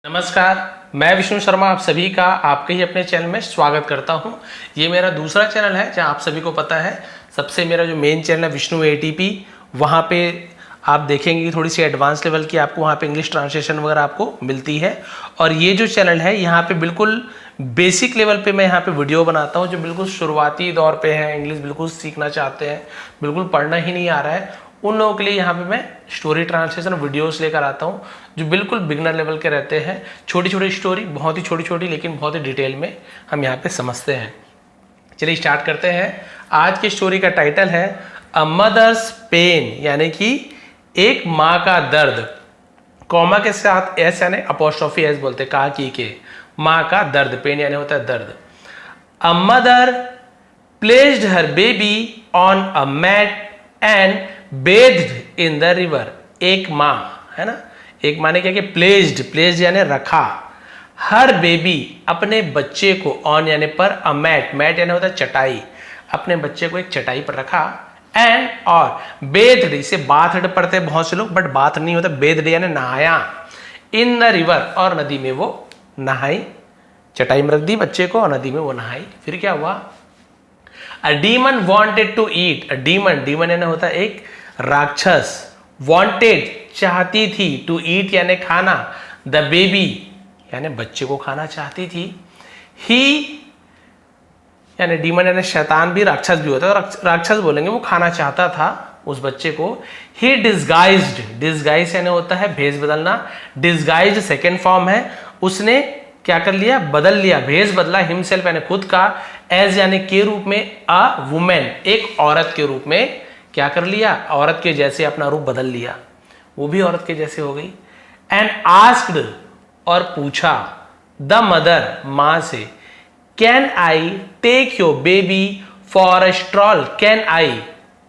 नमस्कार, मैं विष्णु शर्मा आप सभी का आपके ही अपने चैनल में स्वागत करता हूं। ये मेरा दूसरा चैनल है जहां आप सभी को पता है सबसे मेरा जो मेन चैनल है विष्णु एटीपी, वहां पे आप देखेंगे कि थोड़ी सी एडवांस लेवल की आपको वहां पे इंग्लिश ट्रांसलेशन वगैरह आपको मिलती है। और ये जो चैनल है यहाँ पे बिल्कुल बेसिक लेवल पे मैं यहाँ पे वीडियो बनाता हूँ जो बिल्कुल शुरुआती दौर पे है, इंग्लिश बिल्कुल सीखना चाहते हैं, बिल्कुल पढ़ना ही नहीं आ रहा है, उन लोगों के लिए यहाँ पे मैं स्टोरी ट्रांसलेशन वीडियोस लेकर आता हूँ जो बिल्कुल बिगनर लेवल के रहते हैं। छोटी छोटी स्टोरी, बहुत ही छोटी छोटी लेकिन बहुत ही डिटेल में हम यहाँ पे समझते हैं। चलिए स्टार्ट करते हैं। आज की स्टोरी का टाइटल है अ मदर्स पेन, यानी कि एक माँ का दर्द। कॉमा के साथ एस यानी अपोस्ट्रोफी एस बोलते हैं, कहा की के, माँ का दर्द, पेन यानी होता है दर्द। A mother placed her baby on a mat and bathed in the river. एक माँ है ना, एक माँ ने क्या किया, प्लेस्ड यानी रखा, हर बेबी अपने बच्चे को, ऑन यानी पर, अ मैट, मैट यानी होता है चटाई, अपने बच्चे को एक चटाई पर रखा, एंड और बेथ्ड, इसे बाथड पढ़ते हैं बहुत से लोग, बट बाथ नहीं होता, बेथ्ड यानी नहाया, इन द रिवर, और नदी में वो नहाई, चटाई में रख दी बच्चे को और नदी में वो नहाई। फिर क्या हुआ, a demon wanted to eat, demon यानी होता है एक राक्षस, वॉन्टेड चाहती थी, टू ईट यानी खाना, द बेबी यानी बच्चे को खाना चाहती थी, ही यानी डीमन यानी शैतान भी, राक्षस भी होता है, राक्षस बोलेंगे, वो खाना चाहता था उस बच्चे को। ही डिस्गाइज यानी होता है भेष बदलना, डिस्गाइज सेकेंड फॉर्म है, उसने क्या कर लिया, बदल लिया, भेष बदला, हिमसेल्फ यानी खुद का, एज यानी के रूप में, अ वुमेन एक औरत के रूप में क्या कर लिया, औरत के जैसे अपना रूप बदल लिया, वो भी औरत के जैसे हो गई। एंड आस्क्ड और पूछा, द मदर मां से, can I take your baby for a stroll, can I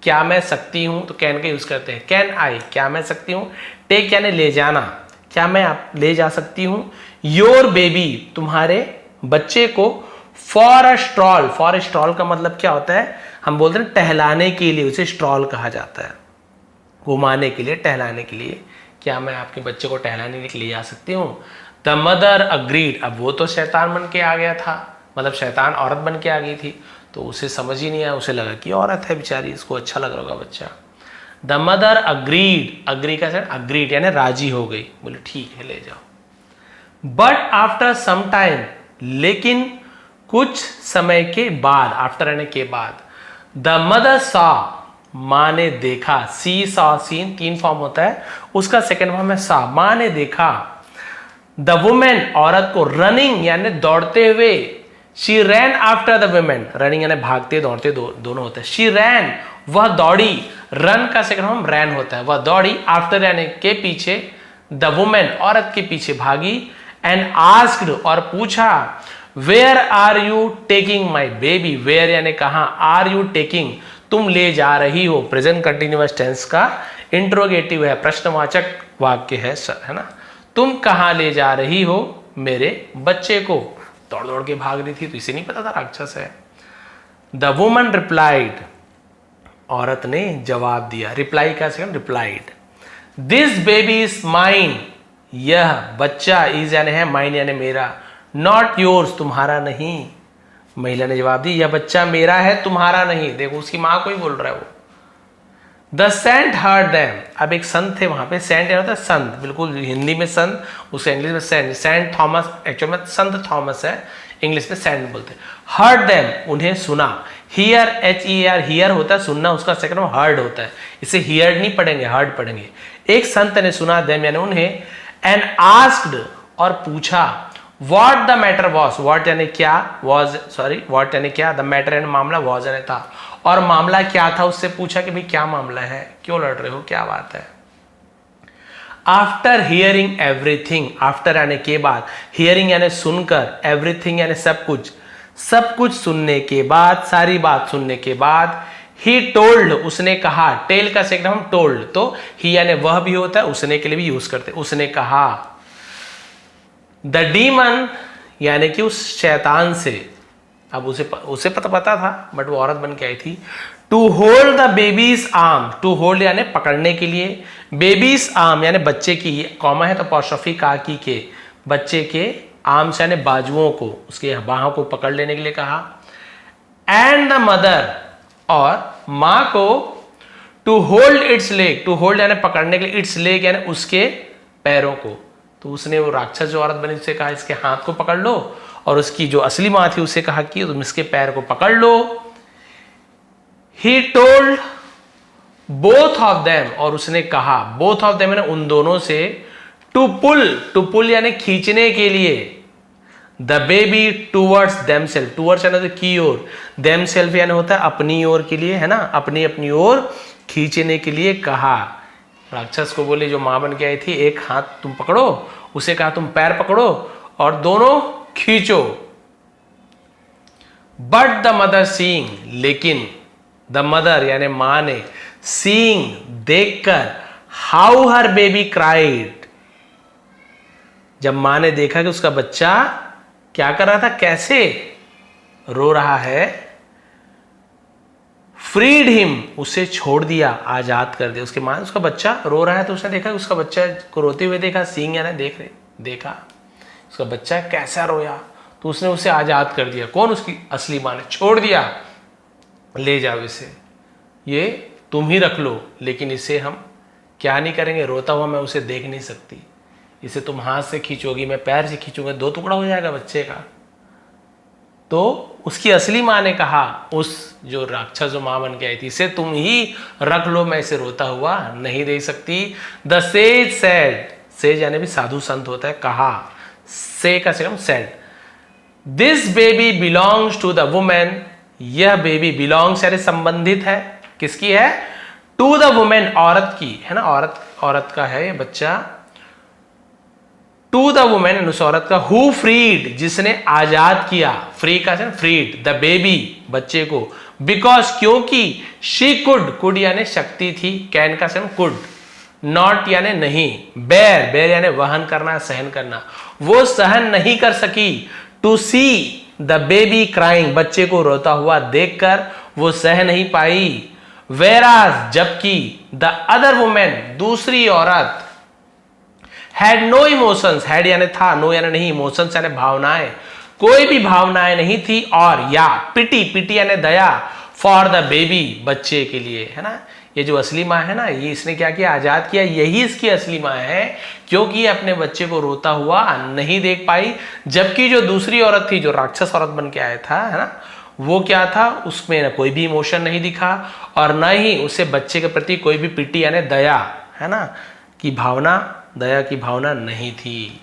क्या मैं सकती हूं, तो कैन का यूज करते हैं, कैन आई क्या मैं सकती हूं, टेक यानी ले जाना, क्या मैं आप ले जा सकती हूं, योर बेबी तुम्हारे बच्चे को, फॉर अ स्ट्रॉल का मतलब क्या होता है, हम बोलते हैं टहलाने के लिए, उसे स्ट्रॉल कहा जाता है, घुमाने के लिए, टहलाने के लिए, क्या मैं आपके बच्चे को टहलाने के लिए जा सकती हूँ। द मदर अग्रीड, अब वो तो शैतान बन के आ गया था, मतलब शैतान औरत बन के आ गई थी, तो उसे समझ ही नहीं आया, उसे लगा कि औरत है बेचारी, इसको अच्छा लग रहा होगा बच्चा। द मदर अग्रीड, अग्री का अग्रीड यानी राजी हो गई, बोले ठीक है ले जाओ। बट आफ्टर सम टाइम, लेकिन कुछ समय के बाद, आफ्टर यानी के बाद, द मदर सा मां ने देखा, सी सा सीन तीन फॉर्म होता है, उसका सेकेंड फॉर्म है सा, मां ने देखा, द वुमेन औरत को, रनिंग यानी दौड़ते हुए, she rain after the women, running यानी भागते दौड़ते दोनों होते हैं, शी रैन वह दौड़ी, रन का सेकेंड फॉर्म रैन होता है, वह दौड़ी, आफ्टर यानी के पीछे, द वुमेन औरत के पीछे भागी, एंड आस्क्ड और पूछा, where are you taking my baby, where यानी कहां, आर यू टेकिंग तुम ले जा रही हो, प्रेजेंट कंटिन्यूअस टेंस का इंट्रोगेटिव है, प्रश्नवाचक वाक्य है ना, तुम कहां ले जा रही हो मेरे बच्चे को, दौड़ दौड़ के भाग रही थी तो इसे नहीं पता था राक्षस है। द वुमन रिप्लाइड, औरत ने जवाब दिया, रिप्लाई का second replied, this baby is mine, यह बच्चा, इज यानी है, माइन यानी मेरा, नॉट योर्स तुम्हारा नहीं, महिला ने जवाब दी, यह बच्चा मेरा है तुम्हारा नहीं, देखो उसकी मां को ही बोल रहा है वो। द सेंट हर्ड देम, अब एक संत थे वहां पे, सेंट यानी होता है संत, बिल्कुल हिंदी में संत, उसे इंग्लिश में सेंट, सेंट थॉमस एक्चुअल में संत थॉमस है, इंग्लिश में सेंट बोलते हैं। हर्ड देम उन्हें सुना, हियर HER हियर होता है सुनना, उसका सेकंड में हर्ड होता है, इसे हियर नहीं पढ़ेंगे हर्ड पढ़ेंगे। एक संत ने सुना, देम यानी उन्हें, एंड आस्क्ड और पूछा, what the matter was, what यानी क्या, वॉज सॉरी वॉट यानी क्या, द मैटर यानी मामला, वॉज यानी था, और मामला क्या था, उससे पूछा कि भाई क्या मामला है, क्यों लड़ रहे हो, क्या बात है। आफ्टर हियरिंग एवरीथिंग, आफ्टर यानी के बाद, हियरिंग यानी सुनकर, एवरीथिंग यानी सब कुछ सुनने के बाद, सारी बात सुनने के बाद, ही टोल्ड उसने कहा, टेल का सेकंड हम टोल्ड, तो ही यानी वह भी होता है, उसने के लिए भी यूज करते, उसने कहा। द डीमन यानी कि उस शैतान से, अब उसे पता था बट वो औरत बन के आई थी, to hold the baby's arm, to hold यानी पकड़ने के लिए, बेबीज आर्म यानी बच्चे की, कॉमा है तो अपॉस्ट्रोफी का की के, बच्चे के आर्म्स यानी बाजुओं को, उसके बाहों को पकड़ लेने के लिए कहा। एंड द मदर, और माँ को to hold its leg, to hold यानी पकड़ने के लिए, इट्स लेग यानी उसके पैरों को। तो उसने वो राक्षस जो औरत बनी उससे कहा इसके हाथ को पकड़ लो, और उसकी जो असली माँ थी उससे कहा कि तुम इसके पैर को पकड़ लो। He told both of them, और उसने कहा बोथ ऑफ देम यानी उन दोनों से, टू पुल यानी खींचने के लिए, the baby towards themselves, towards यानी की ओर, देमसेल्फ यानी होता है अपनी ओर के लिए, है ना, अपनी अपनी ओर खींचने के लिए कहा। राक्षस को बोले जो मां बन के आई थी, एक हाथ तुम पकड़ो, उसे कहा तुम पैर पकड़ो और दोनों खींचो। बट द मदर सीइंग, लेकिन द मदर यानी मां ने, सीइंग देखकर, हाउ हर बेबी क्राइड, जब मां ने देखा कि उसका बच्चा क्या कर रहा था, कैसे रो रहा है, फ्रीड हिम, उसे छोड़ दिया, आजाद कर दिया। उसके मां, उसका बच्चा रो रहा है तो उसने देखा कि उसका बच्चा को रोते हुए देखा, सींग यानी देखा उसका बच्चा कैसा रोया, तो उसने उसे आजाद कर दिया। कौन? उसकी असली मां ने। छोड़ दिया, ले जाओ इसे, ये तुम ही रख लो, लेकिन इसे हम क्या नहीं करेंगे, रोता हुआ मैं उसे देख नहीं सकती, इसे तुम हाथ से खींचोगी, मैं पैर से खींचूंगा, 2 टुकड़ा हो जाएगा बच्चे का। तो उसकी असली मां ने कहा, उस जो राक्षस जो मां बन के आई थी, इसे तुम ही रख लो, मैं इसे रोता हुआ नहीं देख सकती। द सेज सेड, सेज यानी भी साधु संत होता है, कहा, से का second said, this baby belongs to the women, यह बेबी बिलोंग्स यानी संबंधित है, किसकी है? टू द वुमेन, औरत की, है ना, औरत का है ये बच्चा। टू द वुमेन, उस औरत का, हु फ्रीड, जिसने आजाद किया, फ्री का फ्रीड, द बेबी, बच्चे को, बिकॉज, क्योंकि, शी कुड यानी शक्ति थी, कैन का कुड, नॉट यानी नहीं, बेर यानी वहन करना, सहन करना, वो सहन नहीं कर सकी, to see the baby crying, बच्चे को रोता हुआ देखकर वो सह नहीं पाई। वेराज, जबकि, द अदर वुमेन, दूसरी औरत, हैड नो इमोशंस, हैड यानी था, नो यानी नहीं, इमोशंस यानी भावनाएं, कोई भी भावनाएं नहीं थी, और या पिटी यानी दया, फॉर द बेबी, बच्चे के लिए, है ना। ये जो असली माँ है ना, ये इसने क्या किया, आजाद किया, यही इसकी असली माँ है, क्योंकि ये अपने बच्चे को रोता हुआ नहीं देख पाई। जबकि जो दूसरी औरत थी, जो राक्षस औरत बन के आया था, है ना, वो क्या था, उसमें ना कोई भी इमोशन नहीं दिखा, और न ही उसे बच्चे के प्रति कोई भी पिटी यानी दया, है ना, की भावना, दया की भावना नहीं थी।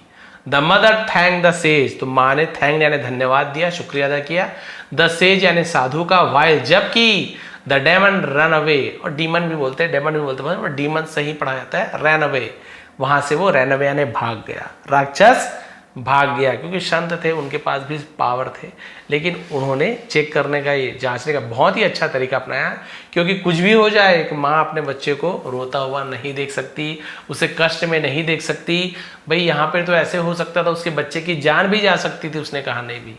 The mother thank the sage, तो माँ ने थैंक यानी धन्यवाद दिया, शुक्रिया अदा किया, द सेज यानी साधु का, वाइल जबकि, द डेमन रन अवे, और डीमन भी बोलते हैं, डेमन भी बोलते हैं, डीमन सही पढ़ा जाता है, रन अवे, वहां से वो रन अवे यानी भाग गया, राक्षस भाग गया, क्योंकि संत थे, उनके पास भी पावर थे, लेकिन उन्होंने चेक करने का, ये जांचने का बहुत ही अच्छा तरीका अपनाया, क्योंकि कुछ भी हो जाए, एक माँ अपने बच्चे को रोता हुआ नहीं देख सकती, उसे कष्ट में नहीं देख सकती। भाई यहाँ पे तो ऐसे हो सकता था उसके बच्चे की जान भी जा सकती थी, उसने कहा नहीं भी,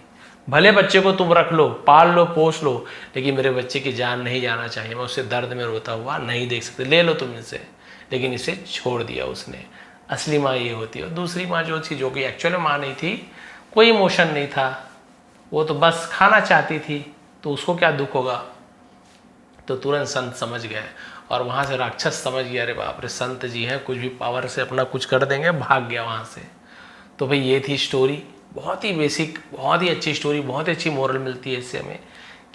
भले बच्चे को तुम रख लो, पाल लो, पोस लो, लेकिन मेरे बच्चे की जान नहीं जाना चाहिए, मैं उसे दर्द में रोता हुआ नहीं देख सकती, ले लो तुम इसे, लेकिन इसे छोड़ दिया उसने। असली माँ ये होती है। और दूसरी माँ जो थी, जो कि एक्चुअल माँ नहीं थी, कोई इमोशन नहीं था, वो तो बस खाना चाहती थी, तो उसको क्या दुख होगा। तो तुरंत संत समझ गए, और वहाँ से राक्षस समझ गया, अरे बाप रे, संत जी हैं, कुछ भी पावर से अपना कुछ कर देंगे, भाग गया वहाँ से। तो भाई ये थी स्टोरी, बहुत ही बेसिक, बहुत ही अच्छी स्टोरी, बहुत अच्छी मोरल मिलती है इससे हमें,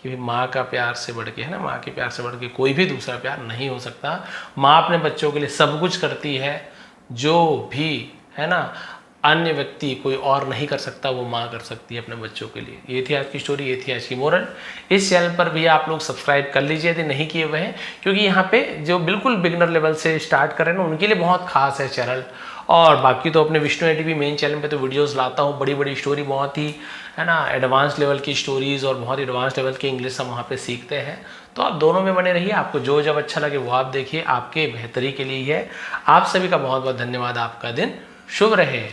कि माँ का प्यार से बढ़ के, है ना, माँ के प्यार से बढ़ के कोई भी दूसरा प्यार नहीं हो सकता। माँ अपने बच्चों के लिए सब कुछ करती है, जो भी, है ना, अन्य व्यक्ति कोई और नहीं कर सकता, वो माँ कर सकती है अपने बच्चों के लिए। ये थी आज की स्टोरी, ये थी आज की मोरल। इस चैनल पर भी आप लोग सब्सक्राइब कर लीजिए यदि नहीं किए हुए हैं, क्योंकि यहाँ पे जो बिल्कुल बिगनर लेवल से स्टार्ट कर रहे हैं ना, उनके लिए बहुत खास है चैनल। और बाकी तो अपने विष्णु एटीपी मेन चैनल पे तो वीडियोस लाता हूँ, बड़ी बड़ी स्टोरी, बहुत ही, है ना, एडवांस लेवल की स्टोरीज और बहुत ही एडवांस लेवल की इंग्लिश हम वहाँ पे सीखते हैं। तो आप दोनों में बने रहिए, आपको जो जब अच्छा लगे वो आप देखिए, आपके बेहतरी के लिए है। आप सभी का बहुत बहुत धन्यवाद, आपका दिन शुभ रहे।